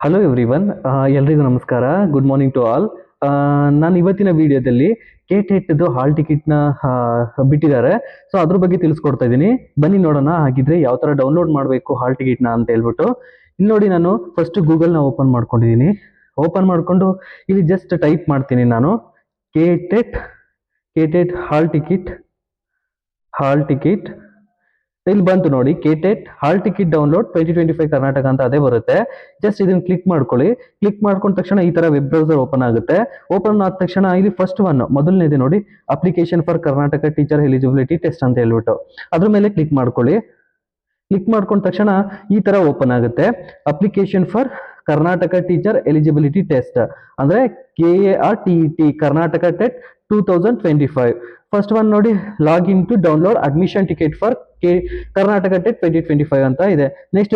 Hello everyone, ಎಲ್ರಿಗೂ ನಮಸ್ಕಾರ. Good morning to all. ನಾನು ಇವತ್ತಿನ ವಿಡಿಯೋದಲ್ಲಿ ಕೆಟೆಟ್ದು ಹಾಲ್ ಟಿಕೆಟ್ನ ಬಿಟ್ಟಿದ್ದಾರೆ. ಸೊ ಅದ್ರ ಬಗ್ಗೆ ತಿಳಿಸ್ಕೊಡ್ತಾ ಇದ್ದೀನಿ. ಬನ್ನಿ ನೋಡೋಣ ಹಾಗಿದ್ರೆ ಯಾವ ಥರ ಡೌನ್ಲೋಡ್ ಮಾಡಬೇಕು ಹಾಲ್ ಟಿಕೆಟ್ನ ಅಂತ ಹೇಳ್ಬಿಟ್ಟು. ಇಲ್ಲಿ ನೋಡಿ, ನಾನು ಫಸ್ಟ್ ಗೂಗಲ್ನ ಓಪನ್ ಮಾಡ್ಕೊಂಡಿದ್ದೀನಿ. ಓಪನ್ ಮಾಡಿಕೊಂಡು ಇಲ್ಲಿ ಜಸ್ಟ್ ಟೈಪ್ ಮಾಡ್ತೀನಿ ನಾನು ಕೆಟೆಟ್ ಕೆಟೆಟ್ ಹಾಲ್ ಟಿಕೆಟ್. ಇಲ್ಲಿ ಬಂತು ನೋಡಿ, ಕೆಟೆಟ್ ಹಾಲ್ ಟಿಕೆಟ್ ಡೌನ್ಲೋಡ್ 2025 ಕರ್ನಾಟಕ ಅಂತ ಅದೇ ಬರುತ್ತೆ. ಜಸ್ಟ್ ಇದನ್ನ ಕ್ಲಿಕ್ ಮಾಡ್ಕೊಳ್ಳಿ. ಕ್ಲಿಕ್ ಮಾಡ್ಕೊಂಡ ತಕ್ಷಣ ಈ ತರ ವೆಬ್ ಬ್ರೌಸರ್ ಓಪನ್ ಆಗುತ್ತೆ. ಓಪನ್ ಆದ ತಕ್ಷಣ ಇಲ್ಲಿ ಫಸ್ಟ್ ಮೊದಲನೇದು ನೋಡಿ, application for Karnataka teacher eligibility test ಅಂತ ಹೇಳ್ಬಿಟ್ಟು ಅದ್ರ ಮೇಲೆ ಕ್ಲಿಕ್ ಮಾಡ್ಕೊಳ್ಳಿ. ಕ್ಲಿಕ್ ಮಾಡ್ಕೊಂಡ ತಕ್ಷಣ ಈ ತರ ಓಪನ್ ಆಗುತ್ತೆ. Application for Karnataka teacher eligibility test ಅಂದ್ರೆ KARTET Karnataka TET 2025. First one ನೋಡಿ, login to download admission ticket for Karnataka TET 2025 ಅಂತ ಇದೆ. Next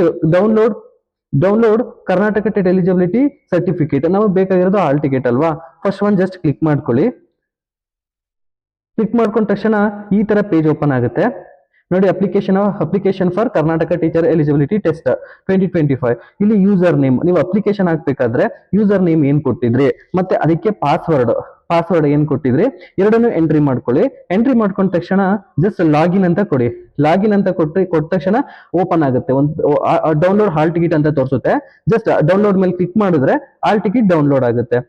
download Karnataka TET eligibility certificate. ನಮಗೆ ಬೇಕಾಗಿರೋದು ಹಾಲ್ ಟಿಕೆಟ್ ಅಲ್ವಾ. ಫಸ್ಟ್ ಒನ್ ಜಸ್ಟ್ ಕ್ಲಿಕ್ ಮಾಡ್ಕೊಳ್ಳಿ. ಕ್ಲಿಕ್ ಮಾಡ್ಕೊಂಡ ತಕ್ಷಣ ಈ ತರ ಪೇಜ್ ಓಪನ್ ಆಗುತ್ತೆ ನೋಡಿ. Application for Karnataka teacher eligibility test 2025. ಇಲ್ಲಿ ಯೂಸರ್ ನೇಮ್, ನೀವು ಅಪ್ಲಿಕೇಶನ್ ಹಾಕ್ಬೇಕಾದ್ರೆ ಯೂಸರ್ ನೇಮ್ ಏನ್ ಕೊಟ್ಟಿದ್ರಿ ಮತ್ತೆ ಅದಕ್ಕೆ ಪಾಸ್ವರ್ಡ್ ಏನ್ ಕೊಟ್ಟಿದ್ರಿ ಎರಡನ್ನು ಎಂಟ್ರಿ ಮಾಡ್ಕೊಳ್ಳಿ. ಎಂಟ್ರಿ ಮಾಡ್ಕೊಂಡ ತಕ್ಷಣ ಜಸ್ಟ್ ಲಾಗಿನ್ ಅಂತ ಕೊಡಿ. ಲಾಗಿನ್ ಅಂತ ಕೊಟ್ಟ ತಕ್ಷಣ ಓಪನ್ ಆಗುತ್ತೆ. ಒಂದು ಡೌನ್ಲೋಡ್ ಹಾಲ್ ಟಿಕೆಟ್ ಅಂತ ತೋರಿಸುತ್ತೆ. ಜಸ್ಟ್ ಡೌನ್ಲೋಡ್ ಮೇಲೆ ಕ್ಲಿಕ್ ಮಾಡಿದ್ರೆ ಹಾಲ್ ಟಿಕೆಟ್ ಡೌನ್ಲೋಡ್ ಆಗುತ್ತೆ.